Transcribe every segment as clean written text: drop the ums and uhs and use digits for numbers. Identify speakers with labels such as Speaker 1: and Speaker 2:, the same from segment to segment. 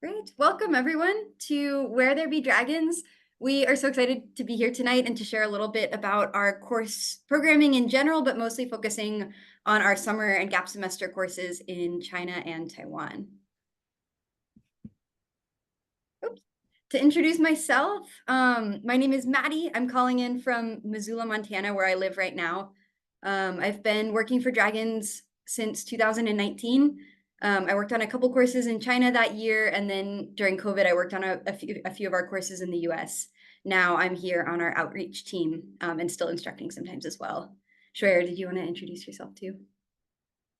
Speaker 1: Great. Welcome, everyone, to Where There Be Dragons. We are so excited to be here tonight and to share a little bit about our course programming in general, but mostly focusing on our summer and gap semester courses in China and Taiwan. Oops. To introduce myself, my name is Maddie. I'm calling in from Missoula, Montana, where I live right now. I've been working for Dragons since 2019. I worked on a couple courses in China that year, and then during COVID, I worked on a few of our courses in the US. Now I'm here on our outreach team and still instructing sometimes as well. Shuier, did you want to introduce yourself too?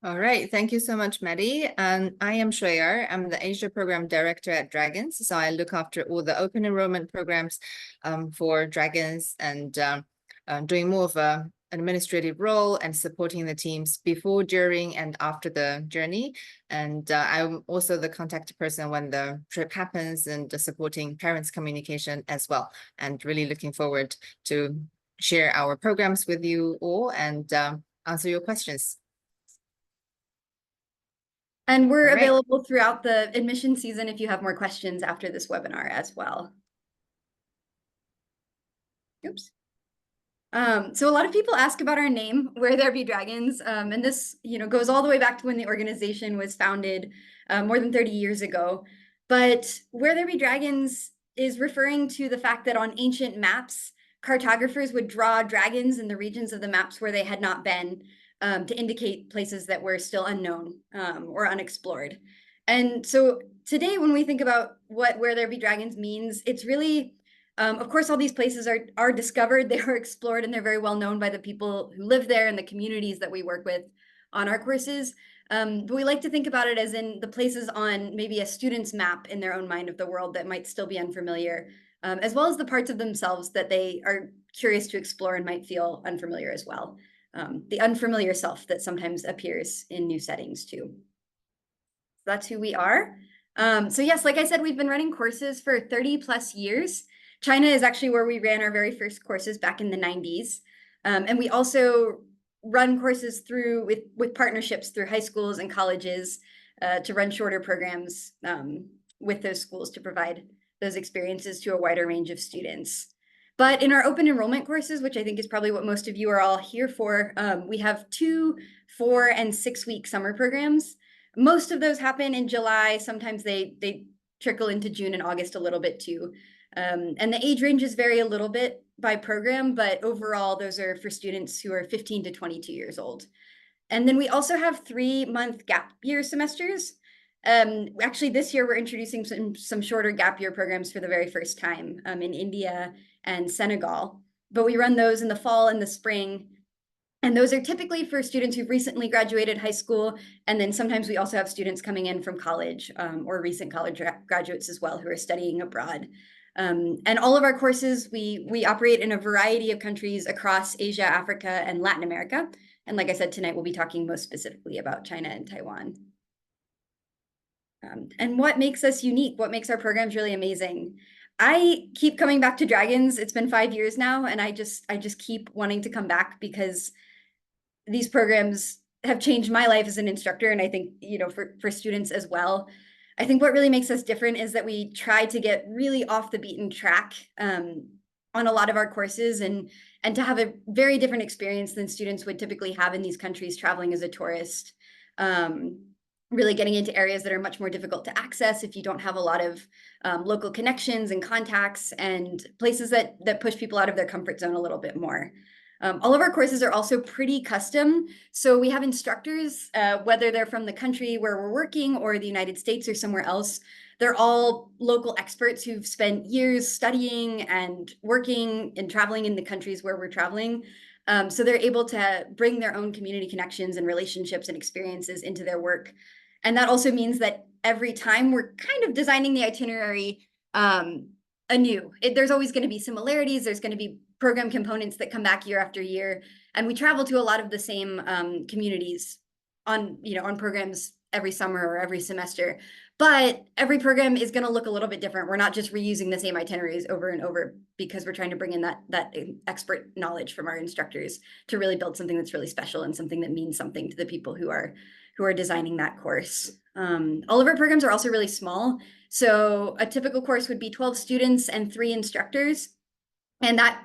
Speaker 2: All right, thank you so much, Maddie. I am Shuier. I'm the Asia Program Director at Dragons. So I look after all the open enrollment programs for Dragons and doing more of an administrative role and supporting the teams before, during, and after the journey. And I'm also the contact person when the trip happens and supporting parents' communication as well. And really looking forward to share our programs with you all and answer your questions.
Speaker 1: And we're available throughout the admission season if you have more questions after this webinar as well. Oops. So a lot of people ask about our name, Where There Be Dragons, and this goes all the way back to when the organization was founded more than 30 years ago. But Where There Be Dragons is referring to the fact that on ancient maps, cartographers would draw dragons in the regions of the maps where they had not been, to indicate places that were still unknown or unexplored. And so today, when we think about what Where There Be Dragons means, it's really, of course, all these places are discovered, they are explored, and they're very well known by the people who live there and the communities that we work with on our courses. But we like to think about it as in the places on maybe a student's map in their own mind of the world that might still be unfamiliar, as well as the parts of themselves that they are curious to explore and might feel unfamiliar as well. The unfamiliar self that sometimes appears in new settings too. That's who we are. So yes, like I said, we've been running courses for 30 plus years. China is actually where we ran our very first courses back in the 90s. And we also run courses through with partnerships through high schools and colleges to run shorter programs with those schools to provide those experiences to a wider range of students. But in our open enrollment courses, which I think is probably what most of you are all here for, we have 2, 4, and 6-week summer programs. Most of those happen in July. Sometimes they trickle into June and August a little bit too. And the age ranges vary a little bit by program, but overall, those are for students who are 15 to 22 years old. And then we also have 3-month gap year semesters. Actually, this year, we're introducing some shorter gap year programs for the very first time in India and Senegal. But we run those in the fall and the spring. And those are typically for students who've recently graduated high school. And then sometimes we also have students coming in from college or recent college graduates as well who are studying abroad. And all of our courses, we operate in a variety of countries across Asia, Africa, and Latin America. And like I said, tonight we'll be talking most specifically about China and Taiwan. And what makes us unique, what makes our programs really amazing. I keep coming back to Dragons. It's been 5 years now, and I just keep wanting to come back because these programs have changed my life as an instructor, and I think for students as well. I think what really makes us different is that we try to get really off the beaten track on a lot of our courses and to have a very different experience than students would typically have in these countries traveling as a tourist. Really getting into areas that are much more difficult to access if you don't have a lot of local connections and contacts and places that push people out of their comfort zone a little bit more. All of our courses are also pretty custom. So we have instructors, whether they're from the country where we're working or the United States or somewhere else, they're all local experts who've spent years studying and working and traveling in the countries where we're traveling. So they're able to bring their own community connections and relationships and experiences into their work. And that also means that every time we're kind of designing the itinerary anew. There's always going to be similarities. There's going to be program components that come back year after year. And we travel to a lot of the same communities on programs every summer or every semester. But every program is going to look a little bit different. We're not just reusing the same itineraries over and over because we're trying to bring in that expert knowledge from our instructors to really build something that's really special and something that means something to the people who are designing that course. All of our programs are also really small. So a typical course would be 12 students and 3 instructors. And that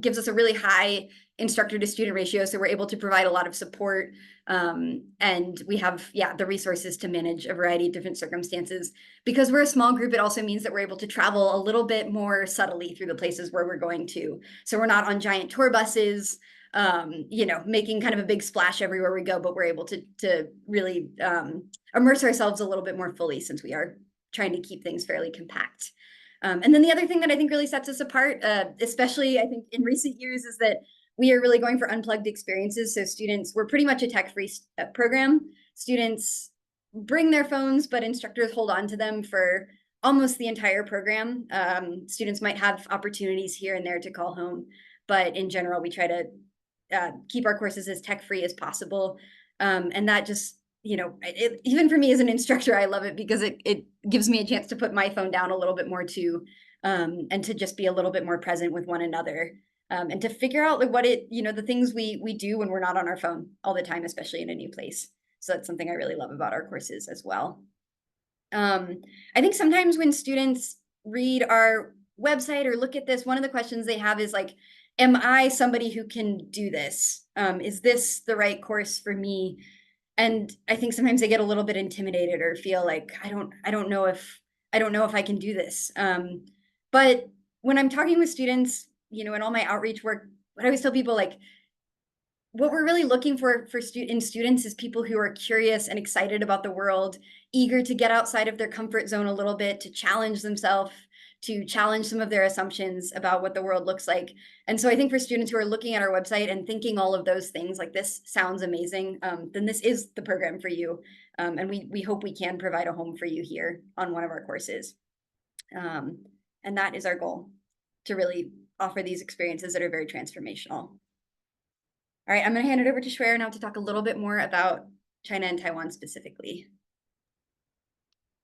Speaker 1: gives us a really high instructor to student ratio. So we're able to provide a lot of support. And we have, the resources to manage a variety of different circumstances. Because we're a small group, it also means that we're able to travel a little bit more subtly through the places where we're going to. So we're not on giant tour buses, making kind of a big splash everywhere we go, but we're able to really immerse ourselves a little bit more fully since we are trying to keep things fairly compact. And then the other thing that I think really sets us apart, especially I think in recent years, is that we are really going for unplugged experiences. So we're pretty much a tech-free program. Students bring their phones, but instructors hold on to them for almost the entire program. Students might have opportunities here and there to call home, but in general, we try to keep our courses as tech-free as possible. And that just, even for me as an instructor, I love it because it gives me a chance to put my phone down a little bit more too, and to just be a little bit more present with one another, and to figure out like the things we do when we're not on our phone all the time, especially in a new place. So that's something I really love about our courses as well. I think sometimes when students read our website or look at this, one of the questions they have is like, am I somebody who can do this? Is this the right course for me? And I think sometimes they get a little bit intimidated or feel like I don't know if I can do this. But when I'm talking with students, in all my outreach work, what I always tell people, like, what we're really looking for in students is people who are curious and excited about the world, eager to get outside of their comfort zone a little bit, to challenge themselves, to challenge some of their assumptions about what the world looks like. And so I think for students who are looking at our website and thinking all of those things, like this sounds amazing, then this is the program for you. And we hope we can provide a home for you here on one of our courses. And that is our goal, to really offer these experiences that are very transformational. All right, I'm going to hand it over to Shuier now to talk a little bit more about China and Taiwan specifically.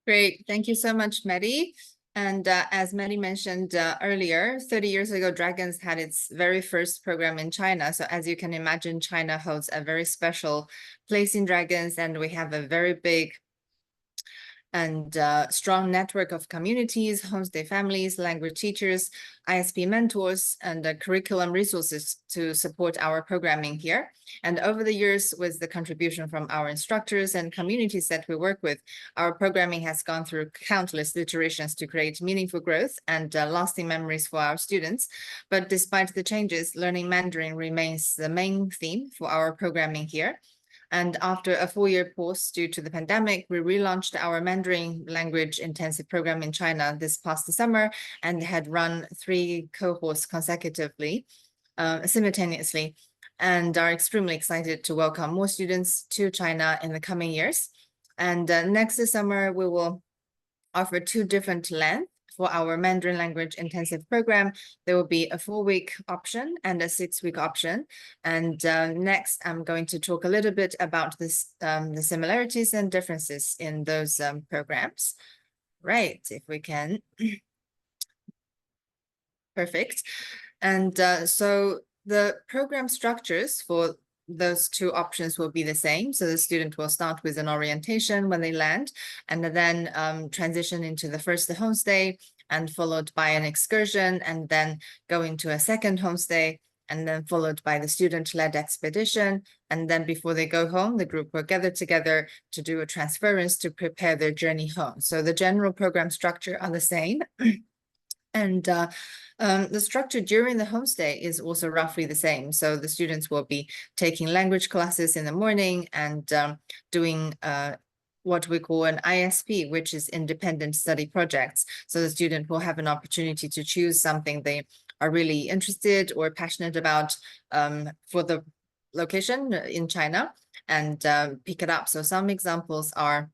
Speaker 2: Great. Thank you so much, Maddie. And as Maddie mentioned earlier, 30 years ago, Dragons had its very first program in China. So as you can imagine, China holds a very special place in Dragons, and we have a very big and strong network of communities, homestay families, language teachers, ISP mentors, and curriculum resources to support our programming here. And over the years, with the contribution from our instructors and communities that we work with, our programming has gone through countless iterations to create meaningful growth and lasting memories for our students. But despite the changes, learning Mandarin remains the main theme for our programming here. And after a 4-year pause due to the pandemic, we relaunched our Mandarin language intensive program in China this past summer and had run 3 cohorts consecutively, simultaneously, and are extremely excited to welcome more students to China in the coming years. And next summer, we will offer 2 different lengths for our Mandarin language intensive program. There will be a 4-week option and a 6-week option. And next, I'm going to talk a little bit about this, the similarities and differences in those programs. Right, if we can. Perfect. And so the program structures for those 2 options will be the same. So the student will start with an orientation when they land, and then transition into the first homestay, and followed by an excursion, and then go into a second homestay, and then followed by the student-led expedition. And then before they go home, the group will gather together to do a transference to prepare their journey home. So the general program structure are the same. And the structure during the homestay is also roughly the same. So the students will be taking language classes in the morning and doing what we call an ISP, which is independent study projects. So the student will have an opportunity to choose something they are really interested or passionate about for the location in China and pick it up. So some examples are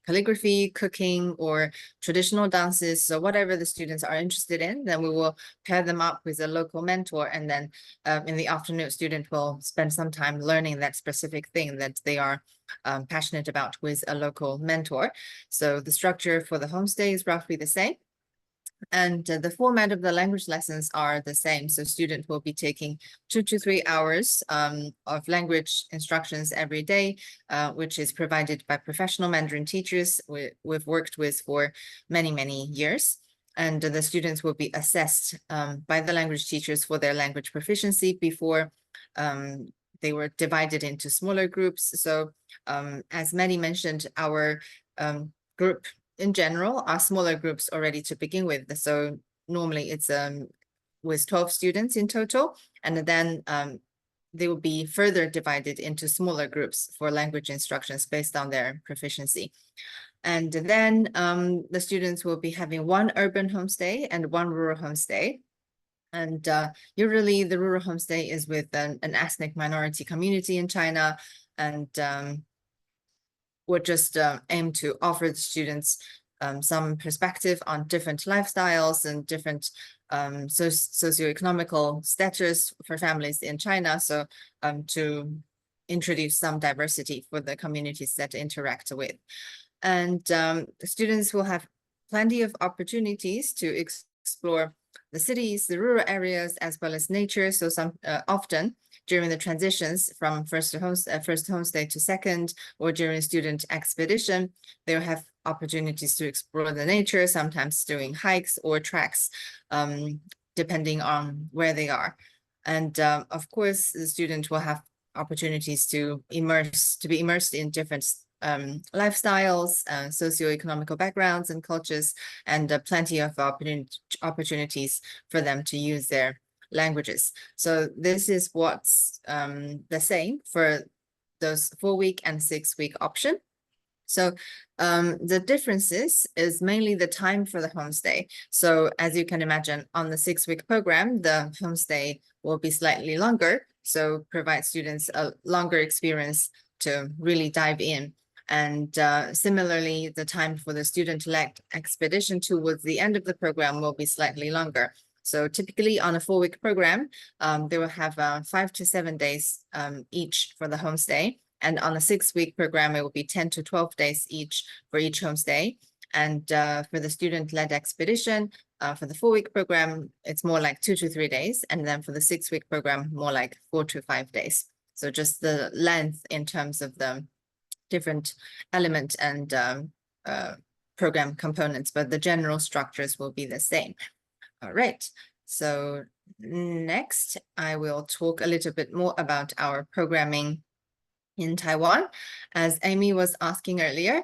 Speaker 2: calligraphy, cooking, or traditional dances. So whatever the students are interested in, then we will pair them up with a local mentor. And then in the afternoon, student will spend some time learning that specific thing that they are passionate about with a local mentor. So the structure for the homestay is roughly the same. And the format of the language lessons are the same. So students will be taking 2 to 3 hours of language instructions every day, which is provided by professional Mandarin teachers we've worked with for many, many years. And the students will be assessed by the language teachers for their language proficiency before they were divided into smaller groups. So as Maddie mentioned, our group in general are smaller groups already to begin with. So normally it's with 12 students in total, and then they will be further divided into smaller groups for language instructions based on their proficiency. And then the students will be having one urban homestay and one rural homestay. And usually the rural homestay is with an ethnic minority community in China, and would just aim to offer the students some perspective on different lifestyles and different socioeconomical status for families in China. So to introduce some diversity for the communities that interact with. And students will have plenty of opportunities to explore the cities, the rural areas, as well as nature. So often during the transitions from first homestay to second, or during student expedition, they'll have opportunities to explore the nature, sometimes doing hikes or treks, depending on where they are. And of course, the student will have opportunities to be immersed in different lifestyles, socioeconomical backgrounds and cultures, and plenty of opportunities for them to use their languages. So this is what's the same for those 4-week and 6-week option. So the differences is mainly the time for the homestay. So as you can imagine, on the 6-week program, the homestay will be slightly longer, so provide students a longer experience to really dive in. And similarly, the time for the student-led expedition towards the end of the program will be slightly longer. So typically on a 4-week program, they will have 5 to 7 days each for the homestay. And on a 6-week program, it will be 10 to 12 days each for each homestay. And for the student-led expedition, for the 4-week program, it's more like 2 to 3 days. And then for the 6-week program, more like 4 to 5 days. So just the length in terms of the different element and program components, but the general structures will be the same. All right, so next I will talk a little bit more about our programming in Taiwan, as Amy was asking earlier.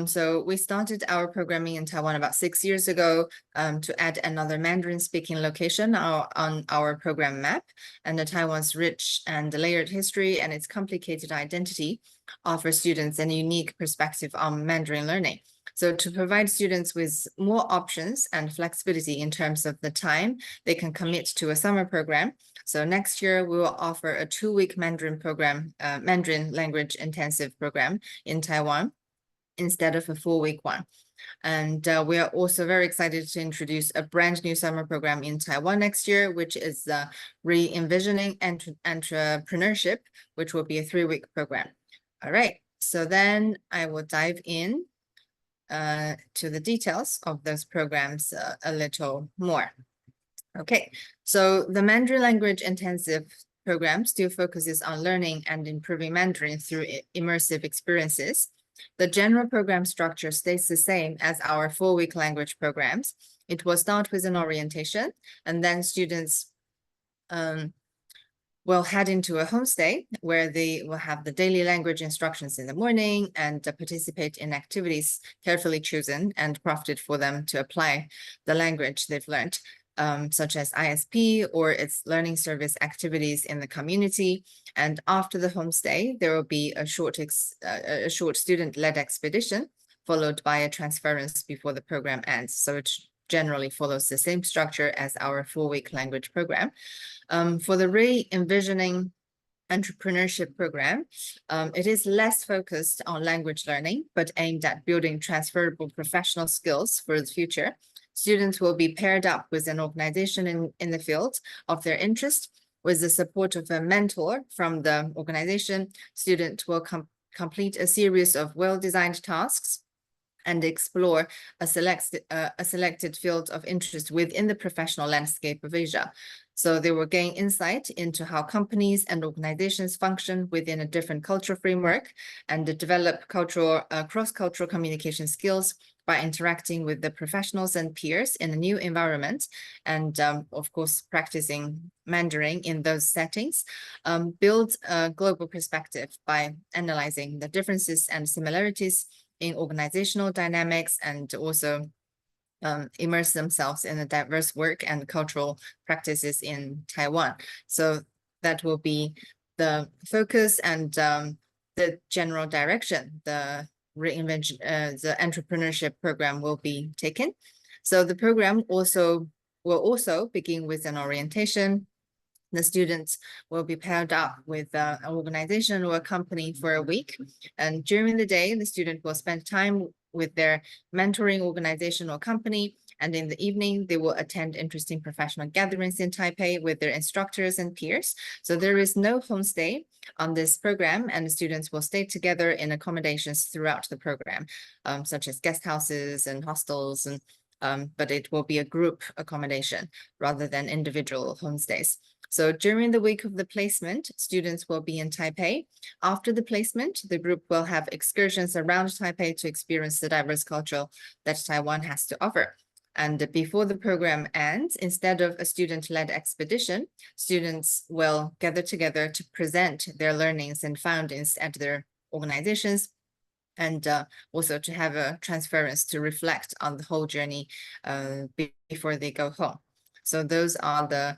Speaker 2: So we started our programming in Taiwan about 6 years ago to add another Mandarin speaking location on our program map. And Taiwan's rich and layered history and its complicated identity offer students a unique perspective on Mandarin learning. So to provide students with more options and flexibility in terms of the time they can commit to a summer program. So next year we will offer a 2-week Mandarin program, Mandarin language intensive program in Taiwan instead of a 4-week one. And we are also very excited to introduce a brand new summer program in Taiwan next year, which is re-envisioning entrepreneurship, which will be a 3-week program. All right, so then I will dive in to the details of those programs a little more. Okay, so the Mandarin language intensive program still focuses on learning and improving Mandarin through immersive experiences. The general program structure stays the same as our 4-week language programs. It will start with an orientation, and then students will head into a homestay where they will have the daily language instructions in the morning and participate in activities carefully chosen and crafted for them to apply the language they've learned, such as ISP or its learning service activities in the community. And after the homestay, there will be a short student-led expedition followed by a transference before the program ends. So it generally follows the same structure as our 4-week language program. For the re-envisioning entrepreneurship program. It is less focused on language learning, but aimed at building transferable professional skills for the future. Students will be paired up with an organization in the field of their interest. With the support of a mentor from the organization, students will complete a series of well-designed tasks and explore a selected field of interest within the professional landscape of Asia. So they will gain insight into how companies and organizations function within a different cultural framework and develop cross-cultural communication skills by interacting with the professionals and peers in a new environment, and of course, practicing Mandarin in those settings. Build a global perspective by analyzing the differences and similarities in organizational dynamics, and also immerse themselves in the diverse work and cultural practices in Taiwan. So that will be the focus and the general direction the reinvention, the entrepreneurship program will be taken. So the program will also begin with an orientation. The students will be paired up with an organization or a company for a week. And during the day, the student will spend time with their mentoring organization or company. And in the evening, they will attend interesting professional gatherings in Taipei with their instructors and peers. So there is no homestay on this program, and the students will stay together in accommodations throughout the program, such as guest houses and hostels, and but it will be a group accommodation rather than individual homestays. So during the week of the placement, students will be in Taipei. After the placement, the group will have excursions around Taipei to experience the diverse culture that Taiwan has to offer. And before the program ends, instead of a student-led expedition, students will gather together to present their learnings and findings at their organizations, and also to have a transference to reflect on the whole journey before they go home. So those are the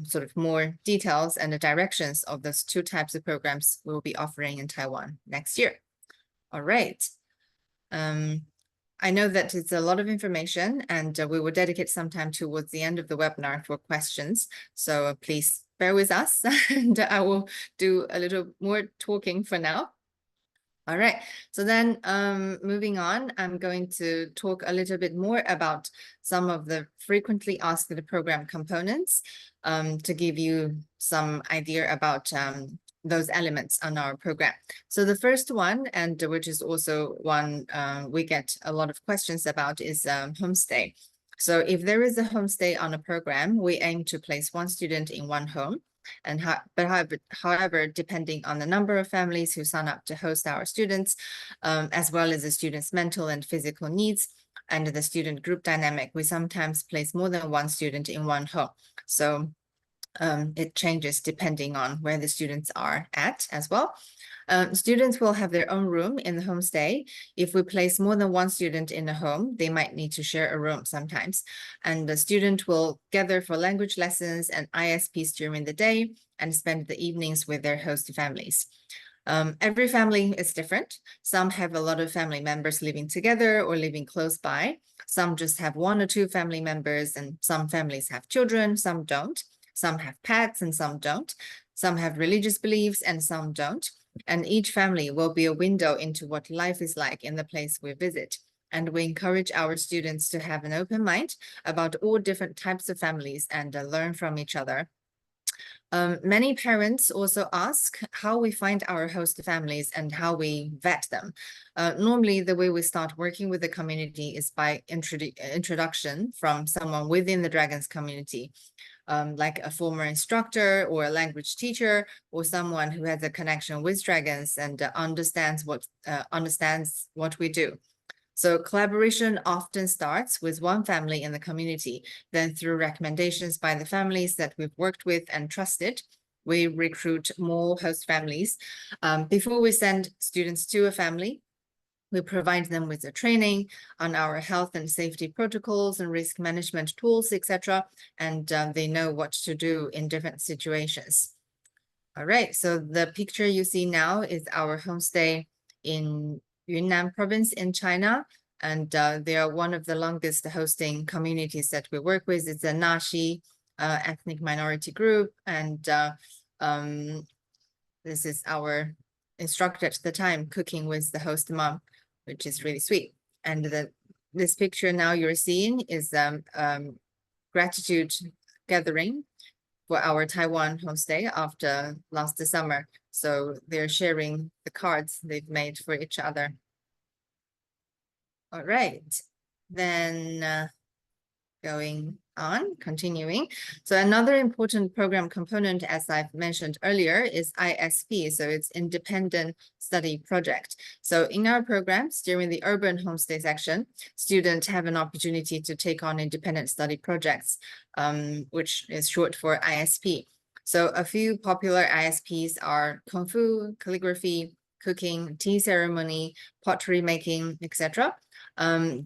Speaker 2: sort of more details and the directions of those two types of programs we'll be offering in Taiwan next year. All right. I know that it's a lot of information, and we will dedicate some time towards the end of the webinar for questions. So please bear with us, and I will do a little more talking for now. All right, so then moving on, I'm going to talk a little bit more about some of the frequently asked program components to give you some idea about those elements on our program. So the first one, and which is also one we get a lot of questions about, is homestay. So if there is a homestay on a program, we aim to place one student in one home. And however, depending on the number of families who sign up to host our students, as well as the students' mental and physical needs and the student group dynamic, we sometimes place more than one student in one home. So it changes depending on where the students are at as well. Students will have their own room in the homestay. If we place more than one student in a home, they might need to share a room sometimes. And the student will gather for language lessons and ISPs during the day and spend the evenings with their host families. Every family is different. Some have a lot of family members living together or living close by. Some just have one or two family members, and some families have children, some don't. Some have pets and some don't. Some have religious beliefs and some don't. And each family will be a window into what life is like in the place we visit. And we encourage our students to have an open mind about all different types of families and learn from each other. Many parents also ask how we find our host families and how we vet them. Normally, the way we start working with the community is by introduction from someone within the Dragons community. Like a former instructor or a language teacher, or someone who has a connection with Dragons and understands what we do. So collaboration often starts with one family in the community. Then through recommendations by the families that we've worked with and trusted, we recruit more host families. Before we send students to a family, we provide them with the training on our health and safety protocols and risk management tools, etc. And they know what to do in different situations. All right, so the picture you see now is our homestay in Yunnan province in China. And they are one of the longest hosting communities that we work with. It's a Naxi ethnic minority group. And this is our instructor at the time cooking with the host mom, which is really sweet. And this picture now you're seeing is gratitude gathering for our Taiwan homestay after last summer. So they're sharing the cards they've made for each other. All right, then going on, continuing. So another important program component, as I've mentioned earlier, is ISP. So it's Independent Study Project. So in our programs, during the urban homestay section, students have an opportunity to take on independent study projects, which is short for ISP. So a few popular ISPs are Kung Fu, calligraphy, cooking, tea ceremony, pottery making, etc.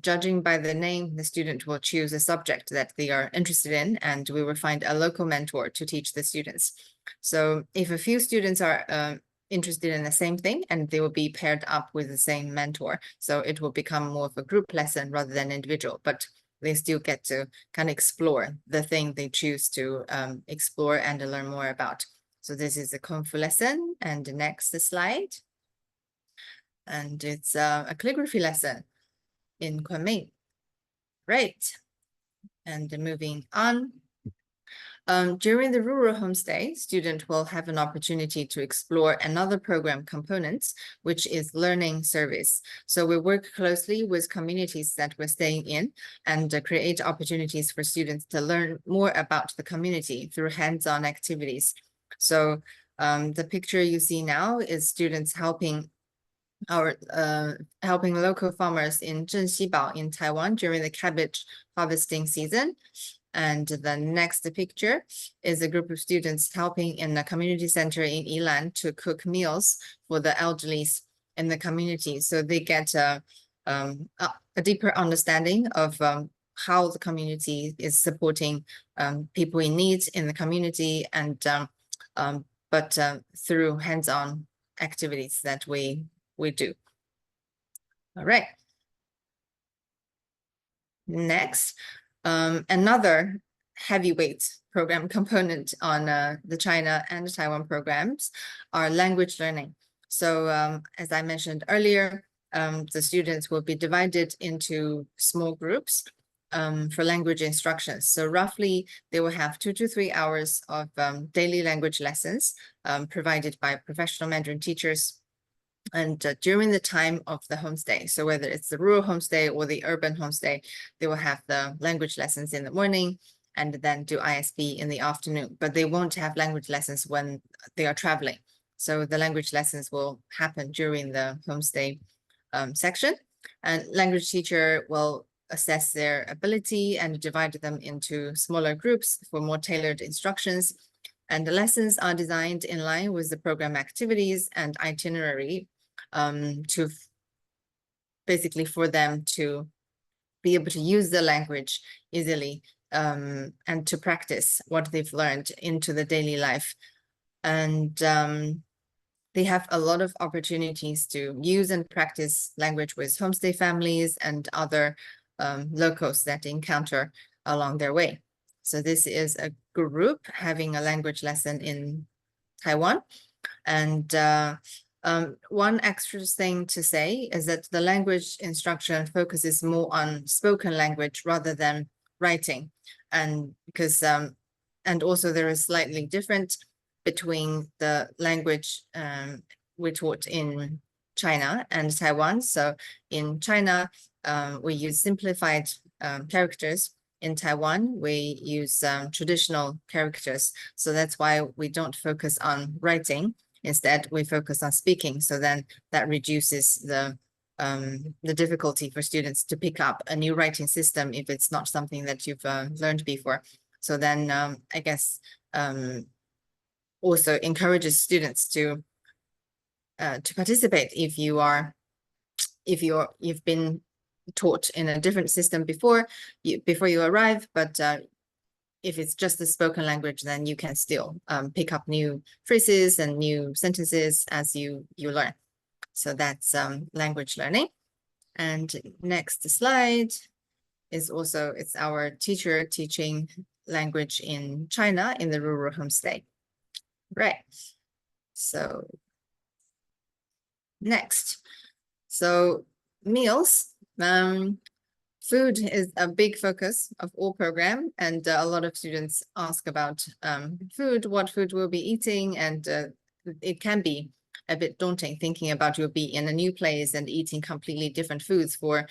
Speaker 2: Judging by the name, the student will choose a subject that they are interested in, and we will find a local mentor to teach the students. So if a few students are interested in the same thing, and they will be paired up with the same mentor, so it will become more of a group lesson rather than individual, but they still get to kind of explore the thing they choose to explore and learn more about. So this is a Kung Fu lesson, and the next slide. And it's a calligraphy lesson in Kunming. Right. And moving on. During the rural homestay, student will have an opportunity to explore another program component, which is learning service. So we work closely with communities that we're staying in and create opportunities for students to learn more about the community through hands-on activities. So the picture you see now is students helping local farmers in Zhenxibao in Taiwan during the cabbage harvesting season. And the next picture is a group of students helping in a community center in Yilan to cook meals for the elderly in the community. So they get a deeper understanding of how the community is supporting people in need in the community, and but through hands-on activities that we do. All right. Next, another heavyweight program component on the China and Taiwan programs are language learning. So as I mentioned earlier, the students will be divided into small groups for language instructions. So roughly they will have 2 to 3 hours of daily language lessons provided by professional Mandarin teachers. And during the time of the homestay, so whether it's the rural homestay or the urban homestay, they will have the language lessons in the morning and then do ISB in the afternoon, but they won't have language lessons when they are traveling. So the language lessons will happen during the homestay section, and language teacher will assess their ability and divide them into smaller groups for more tailored instructions. And the lessons are designed in line with the program activities and itinerary to basically for them to be able to use the language easily and to practice what they've learned into the daily life. And they have a lot of opportunities to use and practice language with homestay families and other locals that they encounter along their way. So this is a group having a language lesson in Taiwan. And one extra thing to say is that the language instruction focuses more on spoken language rather than writing. And because, and also there is slightly different between the language we taught in China and Taiwan. So in China, we use simplified characters. In Taiwan, we use traditional characters. So that's why we don't focus on writing. Instead, we focus on speaking. So then that reduces the difficulty for students to pick up a new writing system if it's not something that you've learned before. So then I guess also encourages students to participate if you've been taught in a different system before you arrive, but if it's just the spoken language, then you can still pick up new phrases and new sentences as you learn. So that's language learning. And next slide is also, it's our teacher teaching language in China in the rural homestay. Right. So next, so meals. Food is a big focus of all program, and a lot of students ask about food, what food we'll be eating, and it can be a bit daunting thinking about you'll be in a new place and eating completely different foods for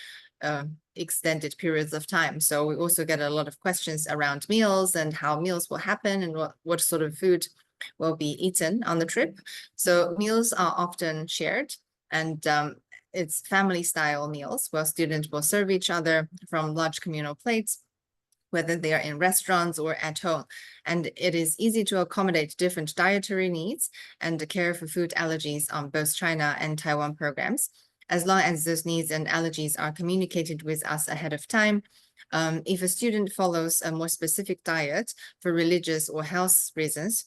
Speaker 2: extended periods of time. So we also get a lot of questions around meals and how meals will happen and what sort of food will be eaten on the trip. So meals are often shared, and it's family style meals where students will serve each other from large communal plates, whether they are in restaurants or at home. And it is easy to accommodate different dietary needs and care for food allergies on both China and Taiwan programs, as long as those needs and allergies are communicated with us ahead of time. If a student follows a more specific diet for religious or health reasons,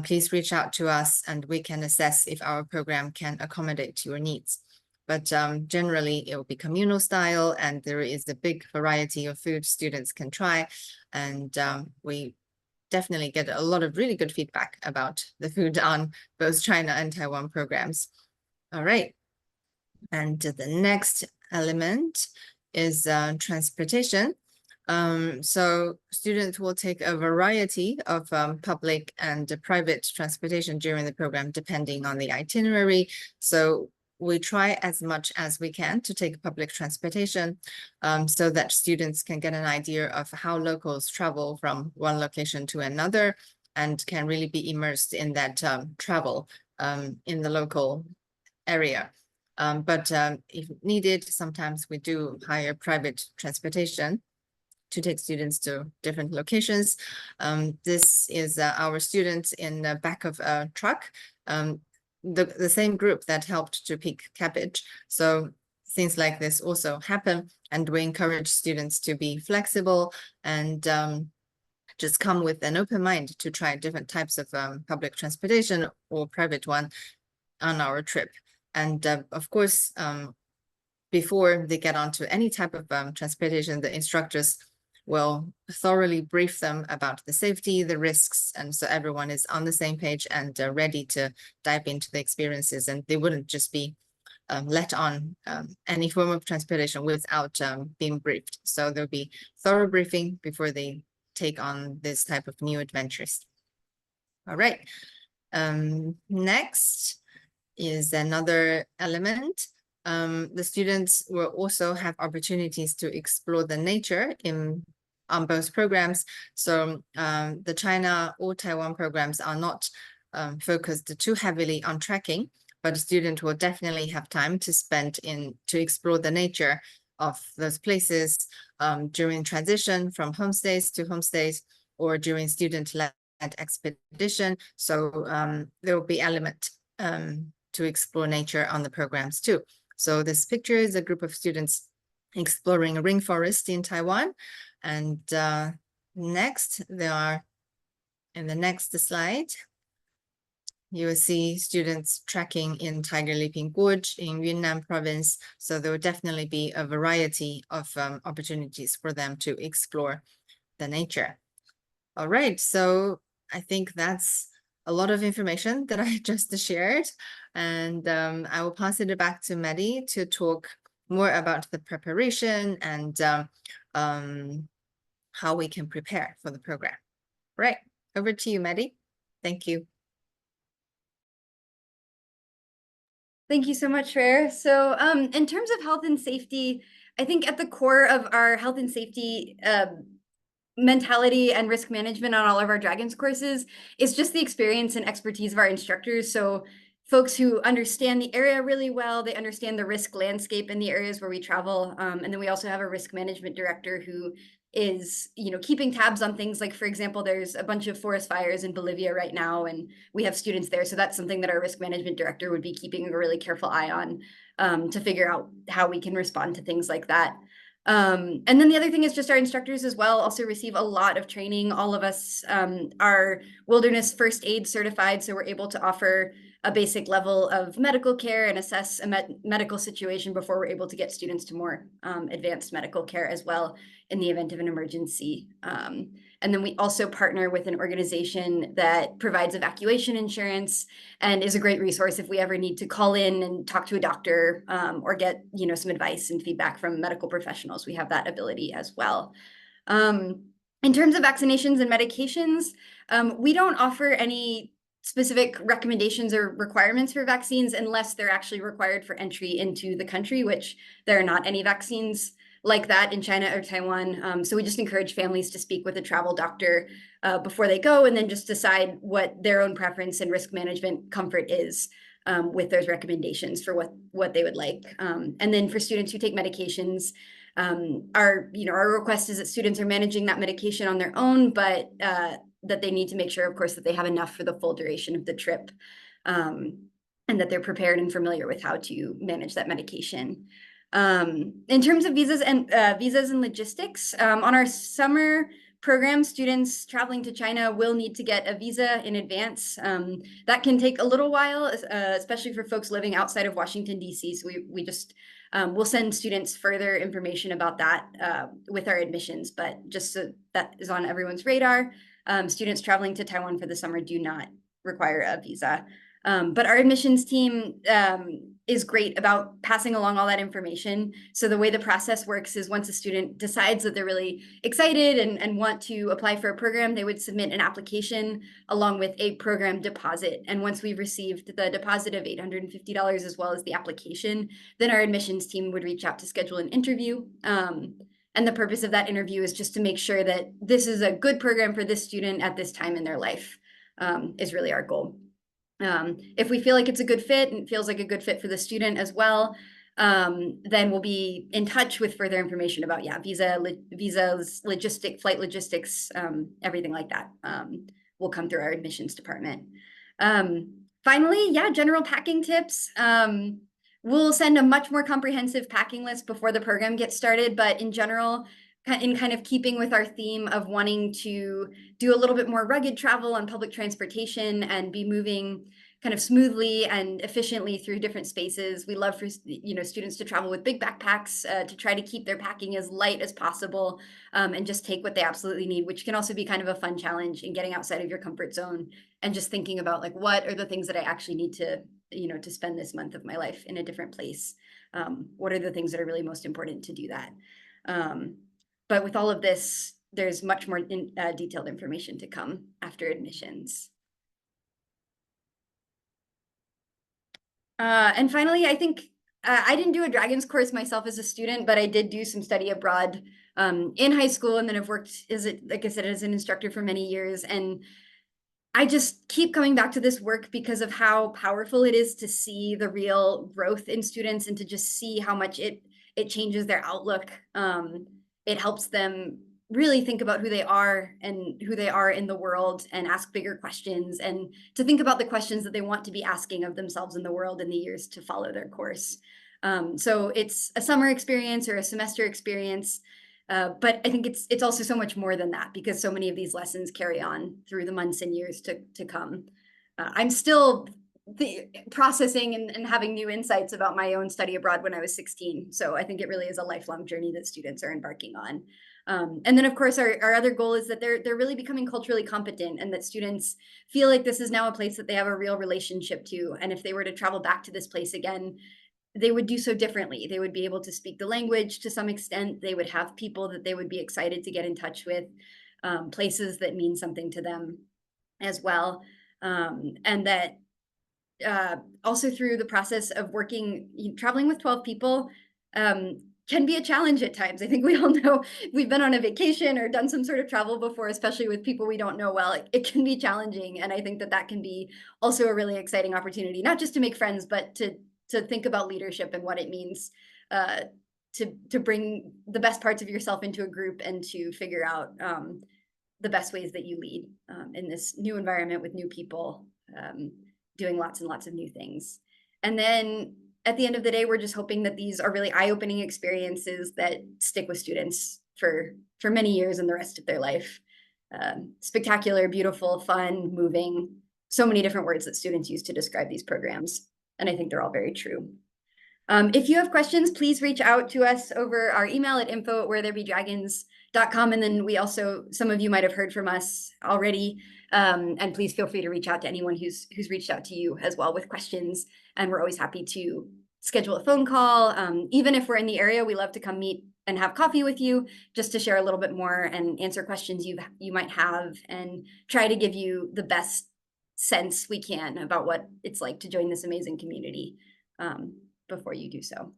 Speaker 2: please reach out to us and we can assess if our program can accommodate your needs. But generally, it will be communal style, and there is a big variety of food students can try. And we definitely get a lot of really good feedback about the food on both China and Taiwan programs. All right. And the next element is transportation. So students will take a variety of public and private transportation during the program, depending on the itinerary. So we try as much as we can to take public transportation so that students can get an idea of how locals travel from one location to another and can really be immersed in that travel in the local area. But if needed, sometimes we do hire private transportation to take students to different locations. This is our students in the back of a truck, the same group that helped to pick cabbage. So things like this also happen, and we encourage students to be flexible and just come with an open mind to try different types of public transportation or private one on our trip. And of course, before they get onto any type of transportation, the instructors will thoroughly brief them about the safety, the risks, and so everyone is on the same page and ready to dive into the experiences, and they wouldn't just be let on any form of transportation without being briefed. So there'll be thorough briefing before they take on this type of new adventures. All right. Next is another element. The students will also have opportunities to explore the nature on both programs. So the China or Taiwan programs are not focused too heavily on trekking, but the student will definitely have time to spend to explore the nature of those places during transition from homestays to homestays or during student-led expedition. So there will be element to explore nature on the programs too. So this picture is a group of students exploring a rainforest in Taiwan. And next, there are, in the next slide, you will see students trekking in Tiger Leaping Gorge in Yunnan province. So there will definitely be a variety of opportunities for them to explore the nature. All right, so I think that's a lot of information that I just shared. And I will pass it back to Maddie to talk more about the preparation and how we can prepare for the program. Right, over to you, Maddie. Thank you.
Speaker 1: Thank you so much, Shuier. So in terms of health and safety, I think at the core of our health and safety mentality and risk management on all of our Dragons courses is just the experience and expertise of our instructors. So folks who understand the area really well, they understand the risk landscape in the areas where we travel. And then we also have a risk management director who is, keeping tabs on things like, for example, there's a bunch of forest fires in Bolivia right now, and we have students there. So that's something that our risk management director would be keeping a really careful eye on to figure out how we can respond to things like that. And then the other thing is just our instructors as well also receive a lot of training. All of us are wilderness first aid certified, so we're able to offer a basic level of medical care and assess a medical situation before we're able to get students to more advanced medical care as well in the event of an emergency. And then we also partner with an organization that provides evacuation insurance and is a great resource if we ever need to call in and talk to a doctor or get, some advice and feedback from medical professionals. We have that ability as well. In terms of vaccinations and medications, we don't offer any specific recommendations or requirements for vaccines unless they're actually required for entry into the country, which there are not any vaccines like that in China or Taiwan. So we just encourage families to speak with a travel doctor before they go, and then just decide what their own preference and risk management comfort is with those recommendations for what they would like. And then for students who take medications, our request is that students are managing that medication on their own, but that they need to make sure, of course, that they have enough for the full duration of the trip, and that they're prepared and familiar with how to manage that medication. In terms of visas and logistics, on our summer program, students traveling to China will need to get a visa in advance. That can take a little while, especially for folks living outside of Washington, D.C. So we just we'll send students further information about that with our admissions, but just so that is on everyone's radar. Students traveling to Taiwan for the summer do not require a visa. But our admissions team is great about passing along all that information. So the way the process works is once a student decides that they're really excited and want to apply for a program, they would submit an application along with a program deposit. And once we've received the deposit of $850 as well as the application, then our admissions team would reach out to schedule an interview. And the purpose of that interview is just to make sure that this is a good program for this student at this time in their life, is really our goal. If we feel like it's a good fit and feels like a good fit for the student as well, then we'll be in touch with further information about, visas, flight logistics, everything like that will come through our admissions department. Finally, general packing tips. We'll send a much more comprehensive packing list before the program gets started, but in general, in kind of keeping with our theme of wanting to do a little bit more rugged travel on public transportation and be moving kind of smoothly and efficiently through different spaces. We love for students to travel with big backpacks to try to keep their packing as light as possible and just take what they absolutely need, which can also be kind of a fun challenge in getting outside of your comfort zone and just thinking about like, what are the things that I actually need to to spend this month of my life in a different place? What are the things that are really most important to do that? But with all of this, there's much more detailed information to come after admissions. And finally, I think I didn't do a Dragons course myself as a student, but I did do some study abroad in high school, and then I've worked like I said, as an instructor for many years. And I just keep coming back to this work because of how powerful it is to see the real growth in students and to just see how much it changes their outlook. It helps them really think about who they are and who they are in the world and ask bigger questions and to think about the questions that they want to be asking of themselves in the world in the years to follow their course. So it's a summer experience or a semester experience. But I think it's also so much more than that because so many of these lessons carry on through the months and years to come. I'm still processing and having new insights about my own study abroad when I was 16. So I think it really is a lifelong journey that students are embarking on. And then, of course, our other goal is that they're really becoming culturally competent and that students feel like this is now a place that they have a real relationship to. And if they were to travel back to this place again, they would do so differently. They would be able to speak the language to some extent. They would have people that they would be excited to get in touch with, places that mean something to them as well. And that also through the process of traveling with 12 people can be a challenge at times. I think we all know we've been on a vacation or done some sort of travel before, especially with people we don't know well. It can be challenging. And I think that can be also a really exciting opportunity, not just to make friends, but to think about leadership and what it means to bring the best parts of yourself into a group and to figure out the best ways that you lead in this new environment with new people, doing lots and lots of new things. And then at the end of the day, we're just hoping that these are really eye-opening experiences that stick with students for many years and the rest of their life. Spectacular, beautiful, fun, moving, so many different words that students use to describe these programs, and I think they're all very true. If you have questions, please reach out to us over our email at info@wheretherebedragons.com. And then we also, some of you might have heard from us already. And please feel free to reach out to anyone who's reached out to you as well with questions. And we're always happy to schedule a phone call. Even if we're in the area, we love to come meet and have coffee with you just to share a little bit more and answer questions you might have and try to give you the best sense we can about what it's like to join this amazing community. Before you do so.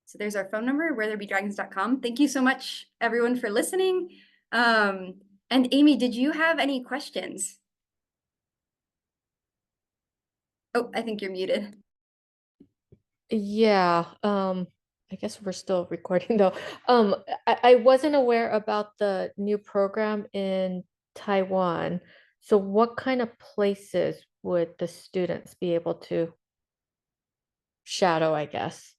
Speaker 1: So there's our phone number, wheretherebedragons.com. Thank you so much, everyone, for listening. And Amy, did you have any questions? Oh, I think you're muted.
Speaker 3: Yeah, I guess we're still recording though. I wasn't aware about the new program in Taiwan. So what kind of places would the students be able to shadow, I guess?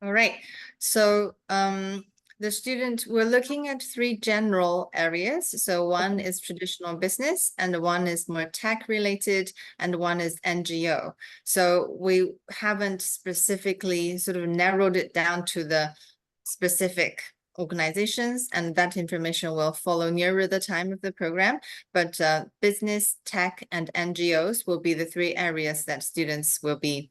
Speaker 2: All right. So we're looking at three general areas. So one is traditional business, and one is more tech related, and one is NGO. So we haven't specifically sort of narrowed it down to the specific organizations, and that information will follow nearer the time of the program. But business, tech, and NGOs will be the three areas that students will be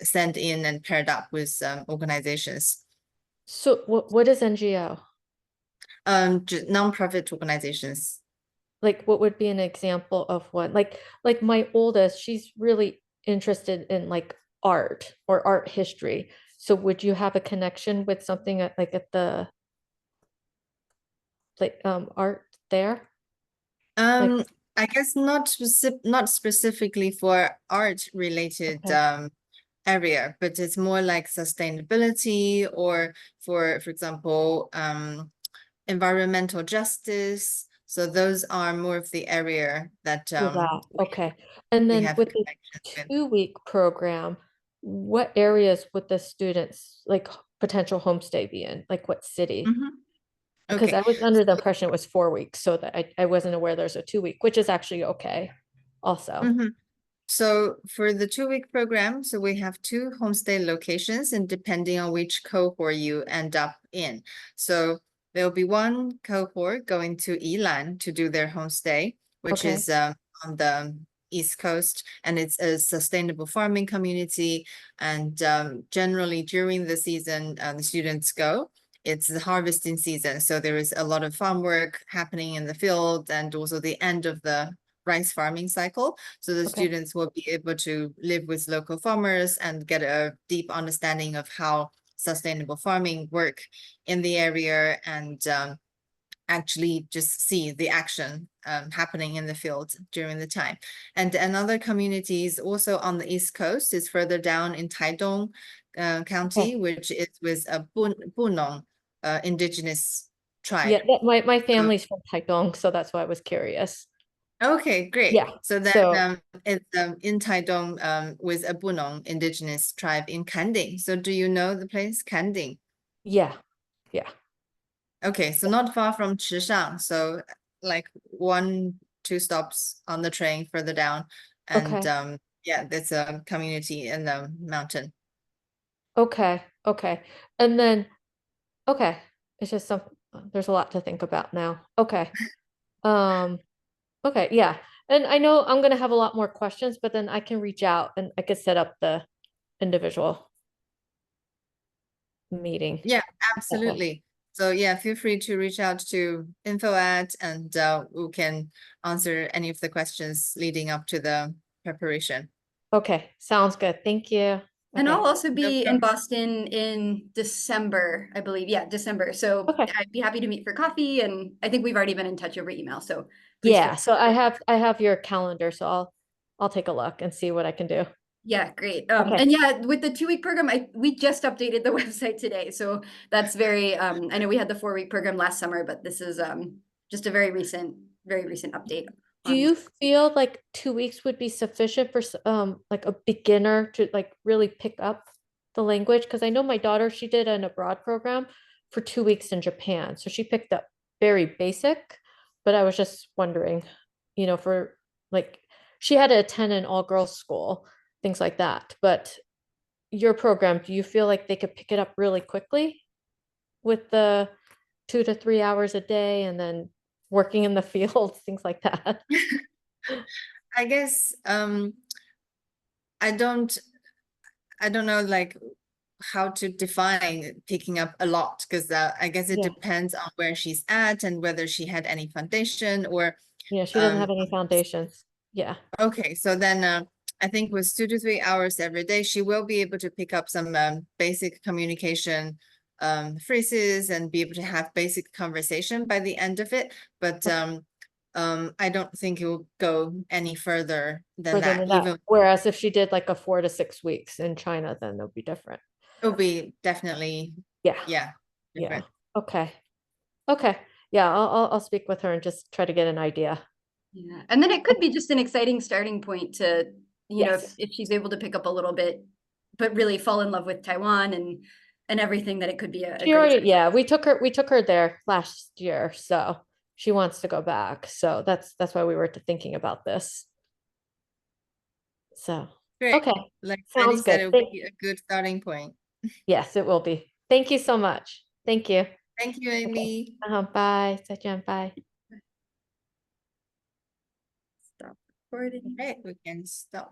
Speaker 2: sent in and paired up with organizations,
Speaker 3: So what is NGO?
Speaker 2: nonprofit organizations.
Speaker 3: Like what would be an example of one? Like my oldest, she's really interested in like art or art history. So would you have a connection with something like at the like art there? Like
Speaker 2: Um, I guess not specifically for art related
Speaker 3: okay.
Speaker 2: area, but it's more like sustainability or for example, environmental justice. So those are more of the area that
Speaker 3: For that, okay. And
Speaker 2: we
Speaker 3: then
Speaker 2: have
Speaker 3: with the
Speaker 2: connections with.
Speaker 3: 2-week program, what areas would the students like potential homestay be in? Like what city?
Speaker 2: Mhm.
Speaker 3: Because
Speaker 2: Okay.
Speaker 3: I was under the impression it was 4 weeks, so that I wasn't aware there's a 2-week, which is actually okay also.
Speaker 2: Mhm. So for the 2-week program, so we have two homestay locations, and depending on which cohort you end up in. So there'll be one cohort going to Yilan to do their homestay, which
Speaker 3: Okay,
Speaker 2: is on the East Coast, and it's a sustainable farming community. And generally during the season, the students go. It's the harvesting season, so there is a lot of farm work happening in the field, and also the end of the rice farming cycle. So the
Speaker 3: okay,
Speaker 2: students will be able to live with local farmers and get a deep understanding of how sustainable farming work in the area, and actually just see the action happening in the field during the time. And another community is also on the East Coast, is further down in Taidong County,
Speaker 3: okay.
Speaker 2: which is with a Bunong indigenous
Speaker 3: Yeah,
Speaker 2: tribe.
Speaker 3: my family's from Taitung, so that's why I was curious.
Speaker 2: Okay, great.
Speaker 3: Yeah,
Speaker 2: So then
Speaker 3: so
Speaker 2: it's in Taidong with a Bunong indigenous tribe in Kanding. So do you know the place Kanding?
Speaker 3: yeah, yeah,
Speaker 2: Okay, so not far from Chishang. So like 1-2 stops on the train further down. And
Speaker 3: okay,
Speaker 2: yeah, there's a community in the mountain.
Speaker 3: okay, okay. And then okay, it's just some there's a lot to think about now. Okay. Um, okay, yeah. And I know I'm gonna have a lot more questions, but then I can reach out and I could set up the individual meeting
Speaker 2: Yeah,
Speaker 3: that way.
Speaker 2: absolutely. So yeah, feel free to reach out to info at, and we can answer any of the questions leading up to the preparation.
Speaker 3: Okay, sounds good. Thank you.
Speaker 1: And
Speaker 3: Okay.
Speaker 1: I'll also
Speaker 2: No
Speaker 1: be in
Speaker 2: problem.
Speaker 1: Boston in December, I believe. Yeah, December. So
Speaker 3: Okay.
Speaker 1: I'd be happy to meet for coffee. And I think we've already been in touch over email. So please feel
Speaker 3: Yeah, so I have your calendar, so I'll take a look and see what I can do.
Speaker 1: Yeah, great.
Speaker 3: Okay.
Speaker 1: And yeah, with the 2-week program, we just updated the website today. So that's very I know we had the 4-week program last summer, but this is just a very recent update
Speaker 3: Do
Speaker 1: on.
Speaker 3: you feel like 2 weeks would be sufficient for like a beginner to like really pick up the language? Because I know my daughter, she did an abroad program for 2 weeks in Japan. So she picked up very basic. but I was just wondering, for like, she had to attend an all-girls school, things like that. But your program, do you feel like they could pick it up really quickly with the 2 to 3 hours a day and then working in the fields, things like that?
Speaker 2: I guess I don't know like how to define picking up a lot, because I guess it
Speaker 3: Yeah.
Speaker 2: depends on where she's at and whether she had any foundation or
Speaker 3: Yeah, she doesn't have any foundations. Yeah.
Speaker 2: okay, so then I think with 2 to 3 hours every day, she will be able to pick up some basic communication phrases and be able to have basic conversation by the end of it. But I don't think it will go any further than
Speaker 3: Further
Speaker 2: that.
Speaker 3: than that.
Speaker 2: Even
Speaker 3: Whereas if she did like a 4 to 6 weeks in China, then it'll be different.
Speaker 2: it will be definitely,
Speaker 3: Yeah.
Speaker 2: yeah,
Speaker 3: Yeah.
Speaker 2: different.
Speaker 3: Okay. Okay. Yeah, I'll speak with her and just try to get an idea.
Speaker 1: Yeah, and then it could be just an exciting starting point to,
Speaker 3: Yes.
Speaker 1: if she's able to pick up a little bit, but really fall in love with Taiwan and everything, that it could be a
Speaker 3: She
Speaker 1: great.
Speaker 3: already, yeah, we took her there last year, so she wants to go back. So that's why we were thinking about this. So,
Speaker 2: Great.
Speaker 3: okay.
Speaker 2: Like Maddie
Speaker 3: Sounds
Speaker 2: said,
Speaker 3: good.
Speaker 2: it will be a good starting point.
Speaker 3: Yes, it will be. Thank you so much. Thank you.
Speaker 2: Thank you,
Speaker 3: Okay.
Speaker 2: Amy.
Speaker 3: Bye. Zaijian, bye.
Speaker 1: Stop recording.
Speaker 2: Okay, we can stop.